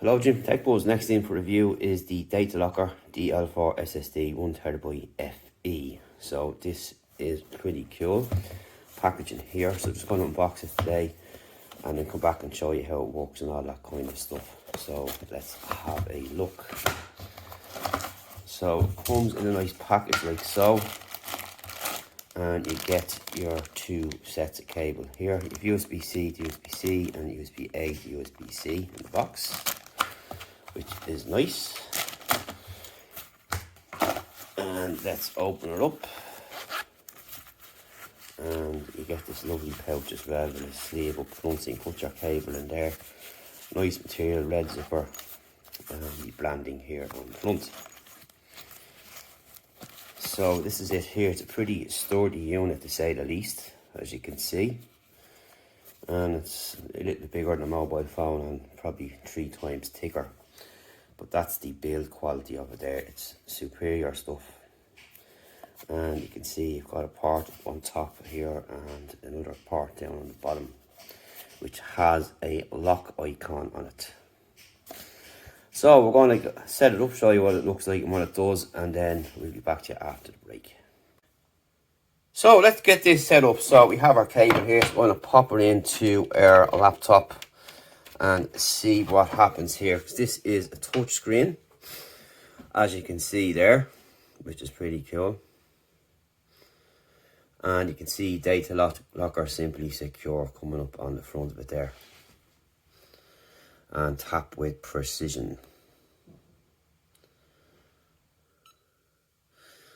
Hello Jim, Tech Buzz. Next in for review is the Datalocker DL4 SSD 1TB FE. So this is pretty cool packaging here. So I'm just going to unbox it today and then come back and show you how it works and all that kind of stuff. So let's have a look. So it comes in a nice package like so, and you get your two sets of cable here. You have USB-C to USB-C and USB-A to USB-C in the box, which is nice. And let's open it up, and you get this lovely pouch as well with a sleeve up front, so you can put your cable in there. Nice material, red zipper, and the branding here on the front. So this is it here. It's a pretty sturdy unit to say the least, as you can see, and it's a little bigger than a mobile phone and probably 3 times thicker. But that's the build quality of it there. It's superior stuff. And you can see you've got a part on top here and another part down on the bottom, which has a lock icon on it. So we're going to set it up, show you what it looks like and what it does, and then we'll be back to you after the break. So let's get this set up. So we have our cable here, so we're going to pop it into our laptop and see what happens here. Because this is a touch screen, as you can see there, which is pretty cool. And you can see Datalocker Simply Secure coming up on the front of it there. And tap with precision.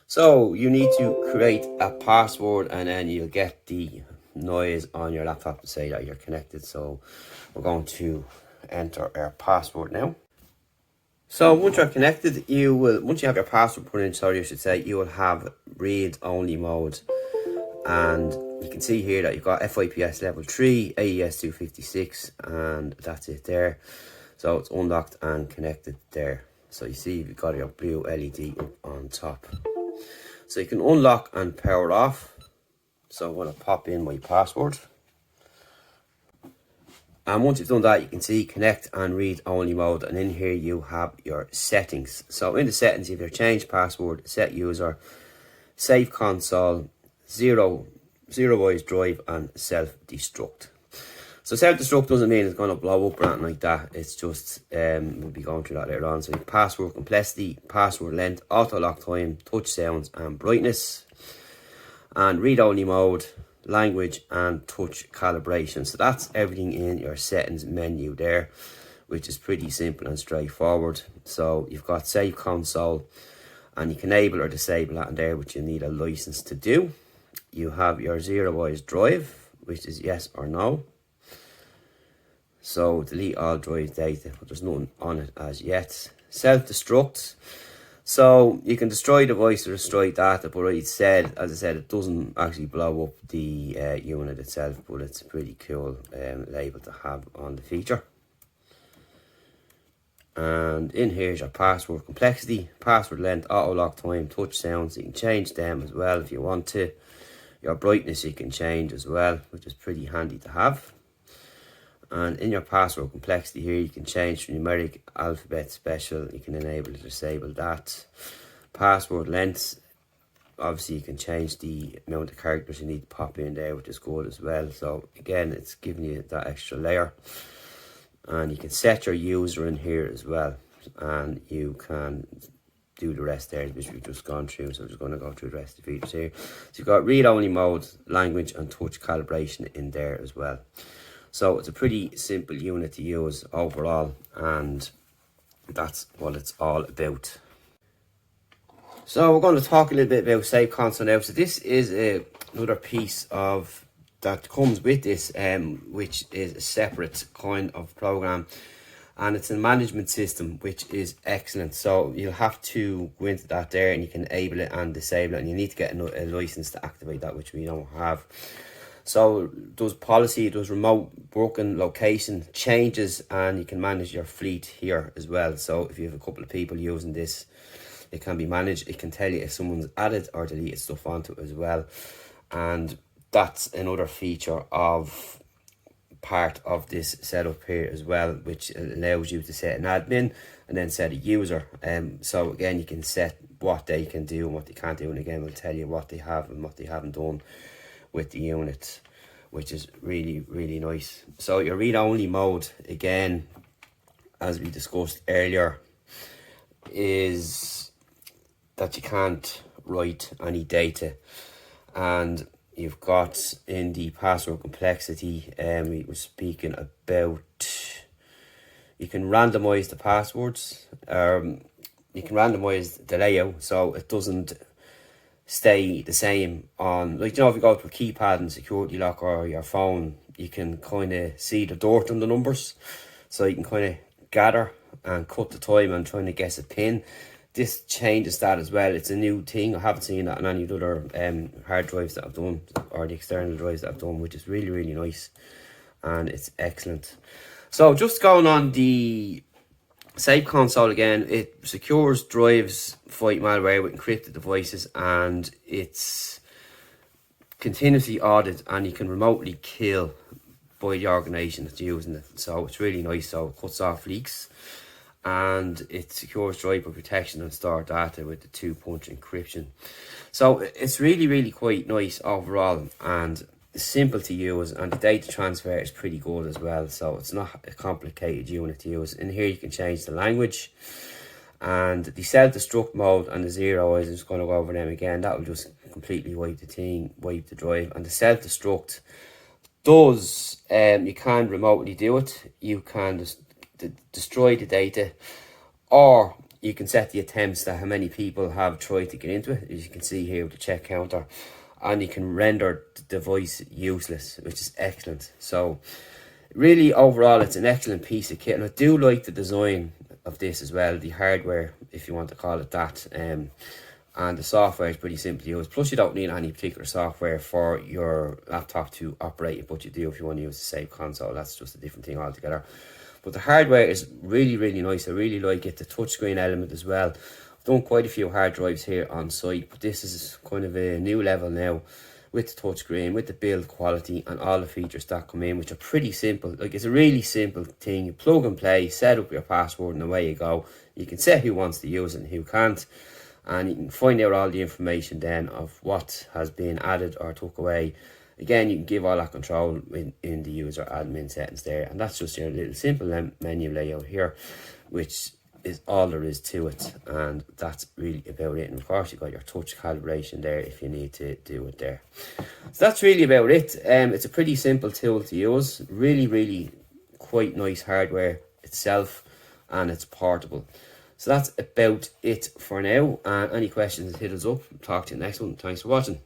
So you need to create a password, and then you'll get the noise on your laptop to say that you're connected. So we're going to enter our password now. So once you're connected, once you have your password put in, sorry I should say, you will have read only mode. And you can see here that you've got FIPS level 3, AES 256, and that's it there. So it's unlocked and connected there. So you see you've got your blue LED up on top. So you can unlock and power off. So I'm going to pop in my password. And once you've done that, you can see connect and read only mode. And in here you have your settings. So in the settings, you have your change password, set user, save console, zero wise drive, and self-destruct. So self-destruct doesn't mean it's going to blow up or anything like that. It's just we'll be going through that later on. So password complexity, password length, auto lock time, touch sounds and brightness, and read only mode, language, and touch calibration. So that's everything in your settings menu there, which is pretty simple and straightforward. So you've got save console, and you can enable or disable that in there, which you need a license to do. You have your zero wise drive, which is yes or no. So delete all drive data, but there's nothing on it as yet. Self-destruct. So you can destroy device or destroy data, but as I said, it doesn't actually blow up the unit itself, but it's a pretty cool label to have on the feature. And in here is your password complexity, password length, auto lock time, touch sounds. You can change them as well if you want to. Your brightness you can change as well, which is pretty handy to have. And in your password complexity here, you can change from numeric, alphabet, special. You can enable or disable that. Password length, obviously you can change the amount of characters you need to pop in there, which is good as well. So again, it's giving you that extra layer. And you can set your user in here as well, and you can do the rest there, which we've just gone through. So I'm just going to go through the rest of the features here. So you've got read only mode, language, and touch calibration in there as well. So it's a pretty simple unit to use overall, and that's what it's all about. So we're going to talk a little bit about Save Console now. So this is another piece of that comes with this, which is a separate kind of program, and it's a management system, which is excellent. So you'll have to go into that there, and you can enable it and disable it, and you need to get a license to activate that, which we don't have. So it does policy, it does remote working location changes, and you can manage your fleet here as well. So if you have a couple of people using this, it can be managed. It can tell you if someone's added or deleted stuff onto it as well. And that's another feature of part of this setup here as well, which allows you to set an admin and then set a user. So again, you can set what they can do and what they can't do, and again we'll tell you what they have and what they haven't done with the unit, which is really nice. So your read-only mode, again, as we discussed earlier, is that you can't write any data. And you've got in the password complexity, we were speaking about, you can randomize the passwords, you can randomize the layout so it doesn't stay the same on, like, you know, if you go to a keypad and security lock or your phone, you can kind of see the dirt on the numbers, so you can kind of gather and cut the time and trying to guess a pin. This changes that as well. It's a new thing. I haven't seen that on any other hard drives that I've done, or the external drives that I've done, which is really nice, and it's excellent. So just going on the Safe Console again, it secures drives, fight malware with encrypted devices, and it's continuously audited, and you can remotely kill by the organisation that's using it. So it's really nice. So it cuts off leaks, and it secures drive for protection and store data with the 2-punch encryption. So it's really quite nice overall, and simple to use, and the data transfer is pretty good as well. So it's not a complicated unit to use. In here you can change the language, and the self-destruct mode and the 0, I'm just going to go over them again. That will just completely wipe the thing, wipe the drive. And the self-destruct does, you can remotely do it. You can just destroy the data, or you can set the attempts that how many people have tried to get into it, as you can see here with the check counter, and you can render the device useless, which is excellent. So really overall it's an excellent piece of kit, and I do like the design of this as well, the hardware if you want to call it that, and the software is pretty simple to use. Plus you don't need any particular software for your laptop to operate it, but you do if you want to use the Safe Console. That's just a different thing altogether. But the hardware is really nice. I really like it. The touchscreen element as well. I've done quite a few hard drives here on site, but this is kind of a new level now with the touchscreen, with the build quality and all the features that come in, which are pretty simple. Like, it's a really simple thing. You plug and play, set up your password, and away you go. You can set who wants to use it and who can't, and you can find out all the information then of what has been added or took away. Again, you can give all that control in the user admin settings there, and that's just your little simple menu layout here, which is all there is to it, and that's really about it. And of course you've got your touch calibration there if you need to do it there. So that's really about it. It's a pretty simple tool to use, really quite nice hardware itself, and it's portable. So that's about it for now. Any questions, hit us up. Talk to you next one. Thanks for watching.